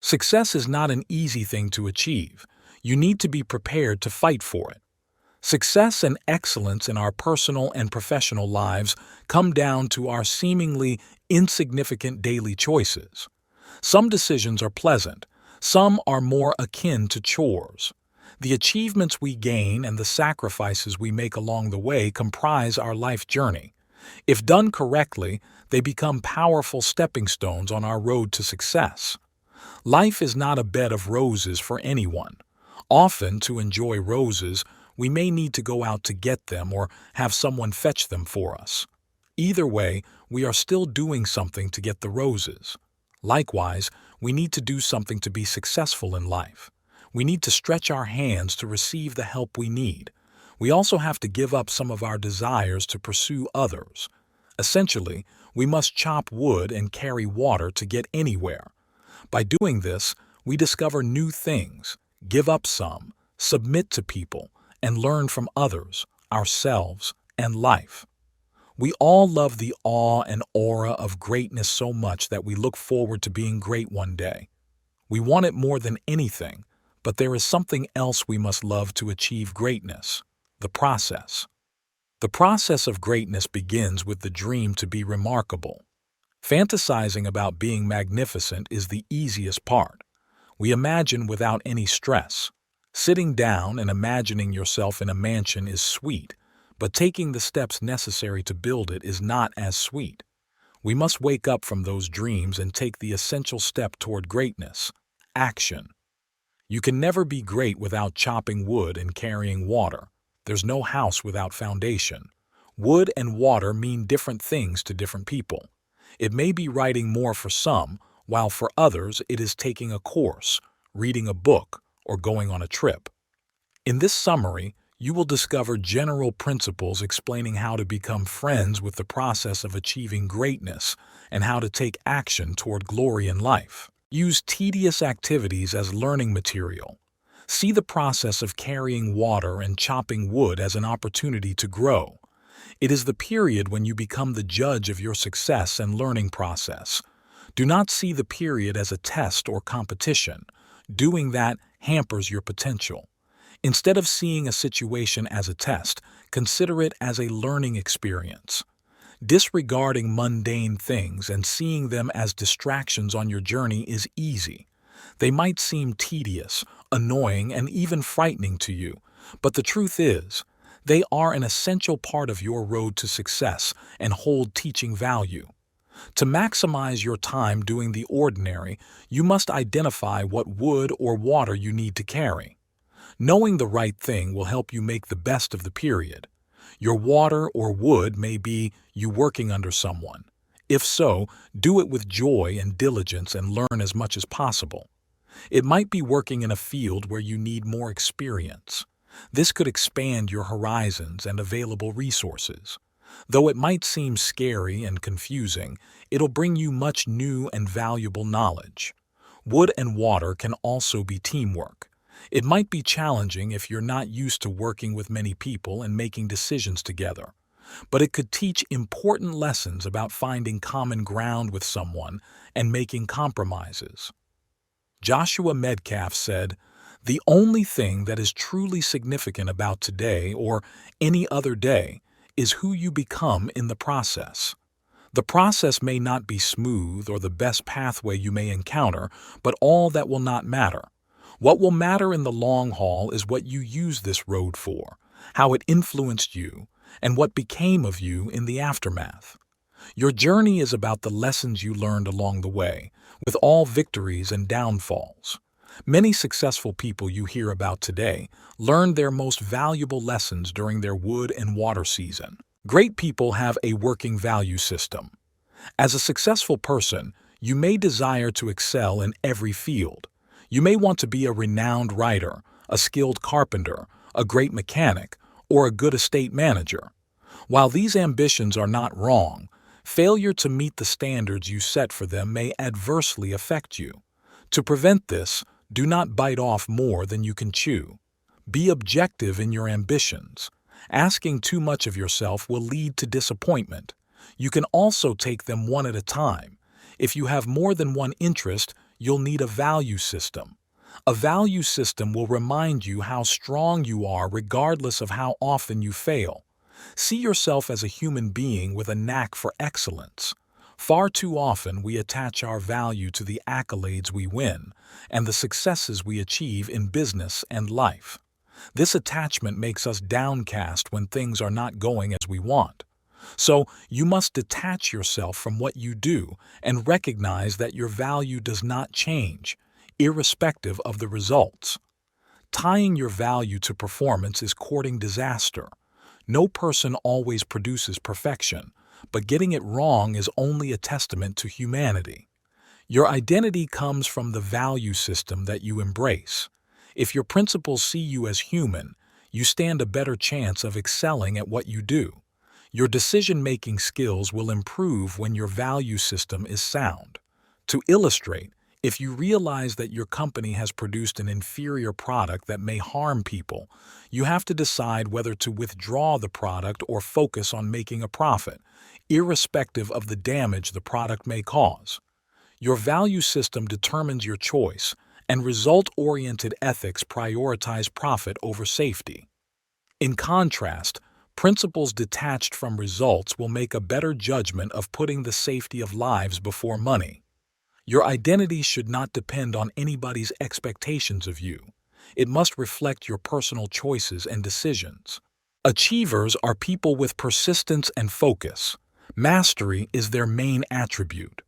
Success is not an easy thing to achieve. You need to be prepared to fight for it. Success and excellence in our personal and professional lives come down to our seemingly insignificant daily choices. Some decisions are pleasant, some are more akin to chores. The achievements we gain and the sacrifices we make along the way comprise our life journey. If done correctly, they become powerful stepping stones on our road to success. Life is not a bed of roses for anyone. Often, to enjoy roses, we may need to go out to get them or have someone fetch them for us. Either way, we are still doing something to get the roses. Likewise, we need to do something to be successful in life. We need to stretch our hands to receive the help we need. We also have to give up some of our desires to pursue others. Essentially, we must chop wood and carry water to get anywhere. By doing this, we discover new things, give up some, submit to people, and learn from others, ourselves, and life. We all love the awe and aura of greatness so much that we look forward to being great one day. We want it more than anything, but there is something else we must love to achieve greatness: the process. The process of greatness begins with the dream to be remarkable. Fantasizing about being magnificent is the easiest part. We imagine without any stress. Sitting down and imagining yourself in a mansion is sweet, but taking the steps necessary to build it is not as sweet. We must wake up from those dreams and take the essential step toward greatness: action. You can never be great without chopping wood and carrying water. There's no house without foundation. Wood and water mean different things to different people. It may be writing more for some, while for others it is taking a course, reading a book, or going on a trip. In this summary, you will discover general principles explaining how to become friends with the process of achieving greatness and how to take action toward glory in life. Use tedious activities as learning material. See the process of carrying water and chopping wood as an opportunity to grow. It is the period when you become the judge of your success and learning process. Do not see the period as a test or competition. Doing that hampers your potential. Instead of seeing a situation as a test, consider it as a learning experience. Disregarding mundane things and seeing them as distractions on your journey is easy. They might seem tedious, annoying, and even frightening to you, but the truth is, they are an essential part of your road to success and hold teaching value. To maximize your time doing the ordinary, you must identify what wood or water you need to carry. Knowing the right thing will help you make the best of the period. Your water or wood may be you working under someone. If so, do it with joy and diligence and learn as much as possible. It might be working in a field where you need more experience. This could expand your horizons and available resources. Though it might seem scary and confusing, it'll bring you much new and valuable knowledge. Wood and water can also be teamwork. It might be challenging if you're not used to working with many people and making decisions together, but it could teach important lessons about finding common ground with someone and making compromises. Joshua Medcalf said, "The only thing that is truly significant about today or any other day is who you become in the process." The process may not be smooth or the best pathway you may encounter, but all that will not matter. What will matter in the long haul is what you use this road for, how it influenced you, and what became of you in the aftermath. Your journey is about the lessons you learned along the way, with all victories and downfalls. Many successful people you hear about today learned their most valuable lessons during their wood and water season. Great people have a working value system. As a successful person, you may desire to excel in every field. You may want to be a renowned writer, a skilled carpenter, a great mechanic, or a good estate manager. While these ambitions are not wrong, failure to meet the standards you set for them may adversely affect you. To prevent this, do not bite off more than you can chew. Be objective in your ambitions. Asking too much of yourself will lead to disappointment. You can also take them one at a time. If you have more than one interest, you'll need a value system. A value system will remind you how strong you are regardless of how often you fail. See yourself as a human being with a knack for excellence. Far too often we attach our value to the accolades we win and the successes we achieve in business and life. This attachment makes us downcast when things are not going as we want. So, you must detach yourself from what you do and recognize that your value does not change, irrespective of the results. Tying your value to performance is courting disaster. No person always produces perfection, but getting it wrong is only a testament to humanity. Your identity comes from the value system that you embrace. If your principles see you as human, you stand a better chance of excelling at what you do. Your decision-making skills will improve when your value system is sound. To illustrate, if you realize that your company has produced an inferior product that may harm people, you have to decide whether to withdraw the product or focus on making a profit, irrespective of the damage the product may cause. Your value system determines your choice, and result-oriented ethics prioritize profit over safety. In contrast, principles detached from results will make a better judgment of putting the safety of lives before money. Your identity should not depend on anybody's expectations of you. It must reflect your personal choices and decisions. Achievers are people with persistence and focus. Mastery is their main attribute.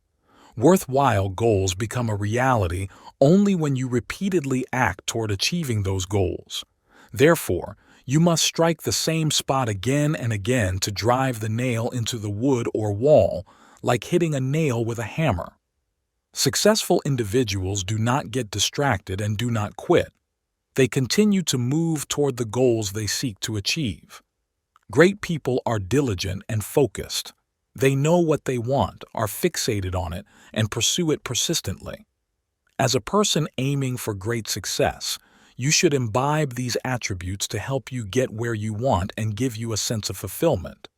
Worthwhile goals become a reality only when you repeatedly act toward achieving those goals. Therefore, you must strike the same spot again and again to drive the nail into the wood or wall, like hitting a nail with a hammer. Successful individuals do not get distracted and do not quit. They continue to move toward the goals they seek to achieve. Great people are diligent and focused. They know what they want, are fixated on it, and pursue it persistently. As a person aiming for great success, you should imbibe these attributes to help you get where you want and give you a sense of fulfillment.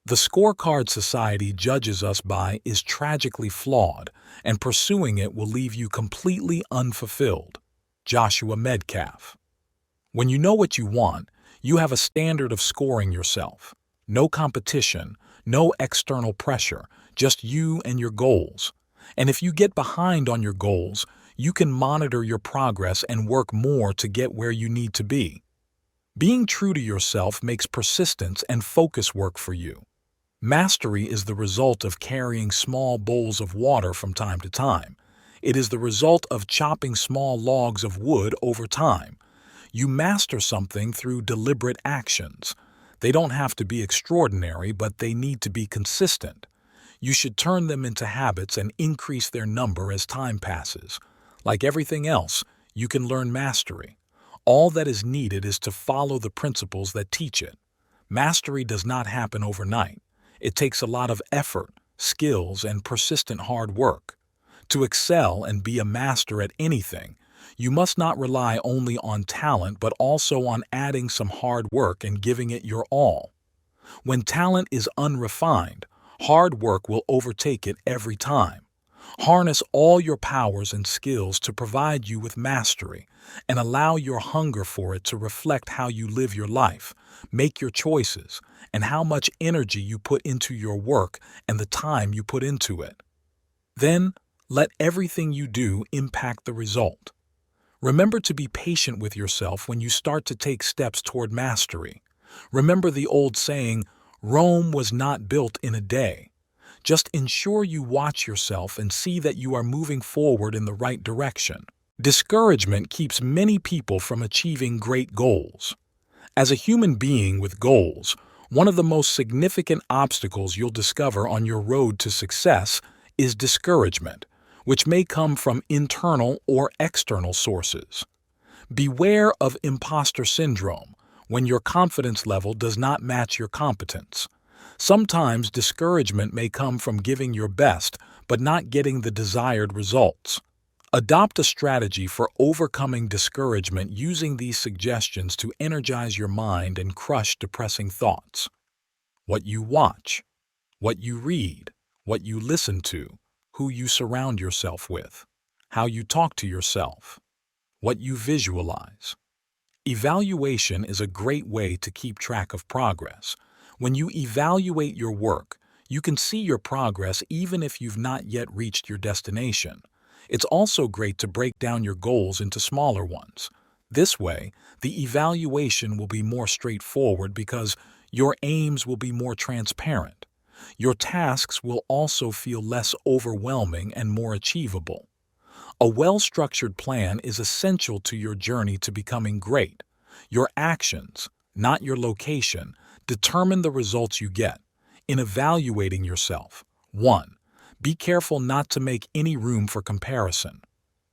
The scorecard society judges us by is tragically flawed, and pursuing it will leave you completely unfulfilled. Joshua Medcalf. When you know what you want, you have a standard of scoring yourself. No competition, no external pressure, just you and your goals. And if you get behind on your goals, you can monitor your progress and work more to get where you need to be. Being true to yourself makes persistence and focus work for you. Mastery is the result of carrying small bowls of water from time to time. It is the result of chopping small logs of wood over time. You master something through deliberate actions. They don't have to be extraordinary, but they need to be consistent. You should turn them into habits and increase their number as time passes. Like everything else, you can learn mastery. All that is needed is to follow the principles that teach it. Mastery does not happen overnight. It takes a lot of effort, skills, and persistent hard work. To excel and be a master at anything, you must not rely only on talent but also on adding some hard work and giving it your all. When talent is unrefined, hard work will overtake it every time. Harness all your powers and skills to provide you with mastery, and allow your hunger for it to reflect how you live your life, make your choices, and how much energy you put into your work and the time you put into it. Then, let everything you do impact the result. Remember to be patient with yourself when you start to take steps toward mastery. Remember the old saying, Rome was not built in a day. Just ensure you watch yourself and see that you are moving forward in the right direction. Discouragement keeps many people from achieving great goals. As a human being with goals, one of the most significant obstacles you'll discover on your road to success is discouragement, which may come from internal or external sources. Beware of imposter syndrome when your confidence level does not match your competence. Sometimes discouragement may come from giving your best but not getting the desired results. Adopt a strategy for overcoming discouragement using these suggestions to energize your mind and crush depressing thoughts. What you watch, what you read, what you listen to, who you surround yourself with. how you talk to yourself, what you visualize. Evaluation is a great way to keep track of progress. When you evaluate your work, you can see your progress even if you've not yet reached your destination. It's also great to break down your goals into smaller ones. This way, the evaluation will be more straightforward because your aims will be more transparent. Your tasks will also feel less overwhelming and more achievable. A well-structured plan is essential to your journey to becoming great. Your actions, not your location, determine the results you get. In evaluating yourself, 1. Be careful not to make any room for comparison.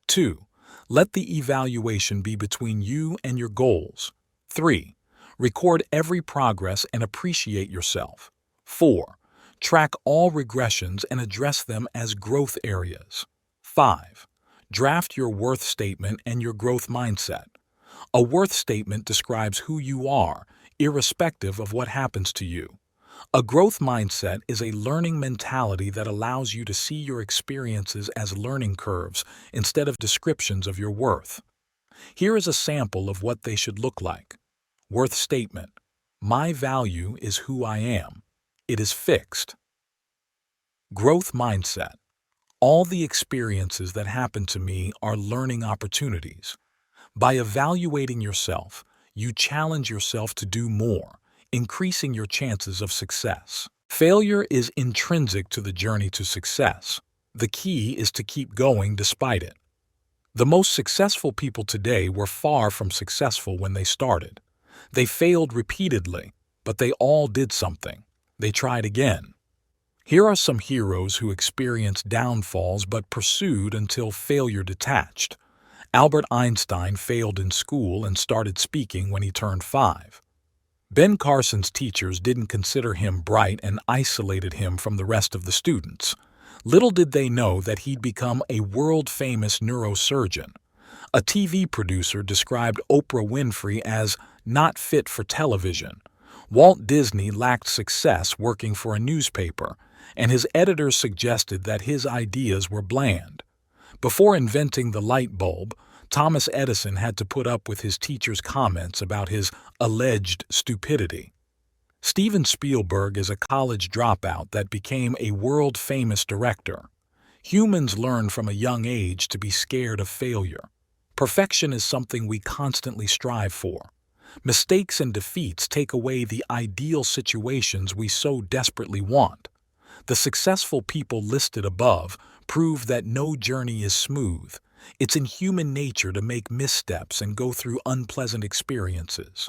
2. Let the evaluation be between you and your goals. 3. Record every progress and appreciate yourself. 4. Track all regressions and address them as growth areas. 5. Draft your worth statement and your growth mindset. A worth statement describes who you are, irrespective of what happens to you. A growth mindset is a learning mentality that allows you to see your experiences as learning curves instead of descriptions of your worth. Here is a sample of what they should look like. Worth statement. My value is who I am. It is fixed. Growth mindset. All the experiences that happen to me are learning opportunities. By evaluating yourself, you challenge yourself to do more, increasing your chances of success. Failure is intrinsic to the journey to success. The key is to keep going despite it. The most successful people today were far from successful when they started. They failed repeatedly, but they all did something. They tried again. Here are some heroes who experienced downfalls but pursued until failure detached. Albert Einstein failed in school and started speaking when he turned 5. Ben Carson's teachers didn't consider him bright and isolated him from the rest of the students. Little did they know that he'd become a world-famous neurosurgeon. A TV producer described Oprah Winfrey as not fit for television. Walt Disney lacked success working for a newspaper, and his editors suggested that his ideas were bland. Before inventing the light bulb, Thomas Edison had to put up with his teacher's comments about his alleged stupidity. Steven Spielberg is a college dropout that became a world-famous director. Humans learn from a young age to be scared of failure. Perfection is something we constantly strive for. Mistakes and defeats take away the ideal situations we so desperately want. The successful people listed above prove that no journey is smooth. It's in human nature to make missteps and go through unpleasant experiences.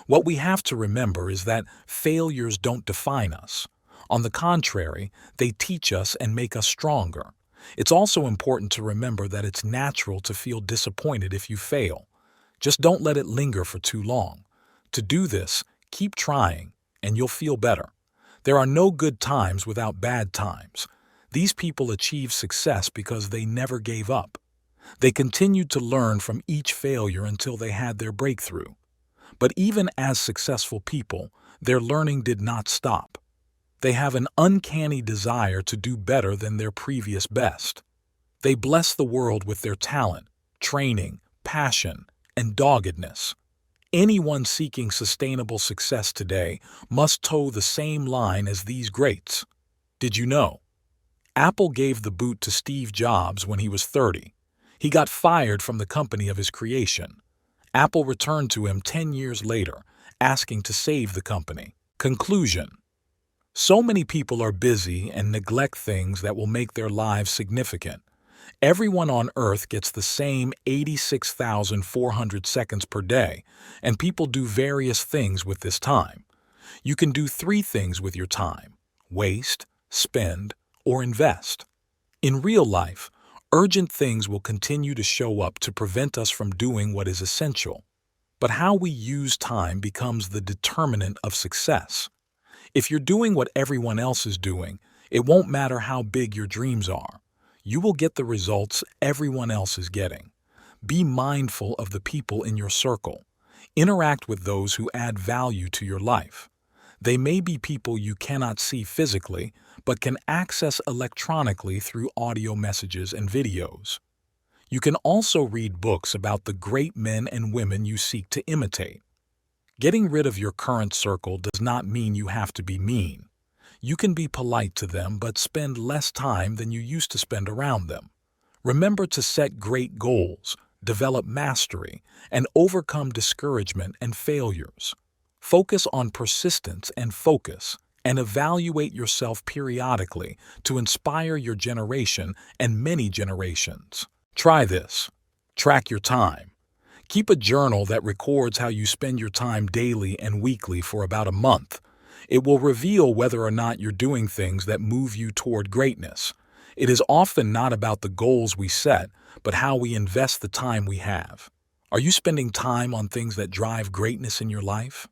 What we have to remember is that failures don't define us. On the contrary, they teach us and make us stronger. It's also important to remember that it's natural to feel disappointed if you fail. Just don't let it linger for too long. To do this, keep trying, and you'll feel better. There are no good times without bad times. These people achieved success because they never gave up. They continued to learn from each failure until they had their breakthrough. But even as successful people, their learning did not stop. They have an uncanny desire to do better than their previous best. They bless the world with their talent, training, passion, and doggedness. Anyone seeking sustainable success today must toe the same line as these greats. Did you know? Apple gave the boot to Steve Jobs when he was 30. He got fired from the company of his creation. Apple returned to him 10 years later, asking to save the company. Conclusion. So many people are busy and neglect things that will make their lives significant. Everyone on Earth gets the same 86,400 seconds per day, and people do various things with this time. You can do 3 things with your time: waste, spend, or invest. In real life, urgent things will continue to show up to prevent us from doing what is essential. But how we use time becomes the determinant of success. If you're doing what everyone else is doing, it won't matter how big your dreams are. You will get the results everyone else is getting. Be mindful of the people in your circle. Interact with those who add value to your life. They may be people you cannot see physically, but can access electronically through audio messages and videos. You can also read books about the great men and women you seek to imitate. Getting rid of your current circle does not mean you have to be mean. You can be polite to them but spend less time than you used to spend around them. Remember to set great goals, develop mastery, and overcome discouragement and failures. Focus on persistence and focus, and evaluate yourself periodically to inspire your generation and many generations. Try this. Track your time. Keep a journal that records how you spend your time daily and weekly for about a month. It will reveal whether or not you're doing things that move you toward greatness. It is often not about the goals we set, but how we invest the time we have. Are you spending time on things that drive greatness in your life?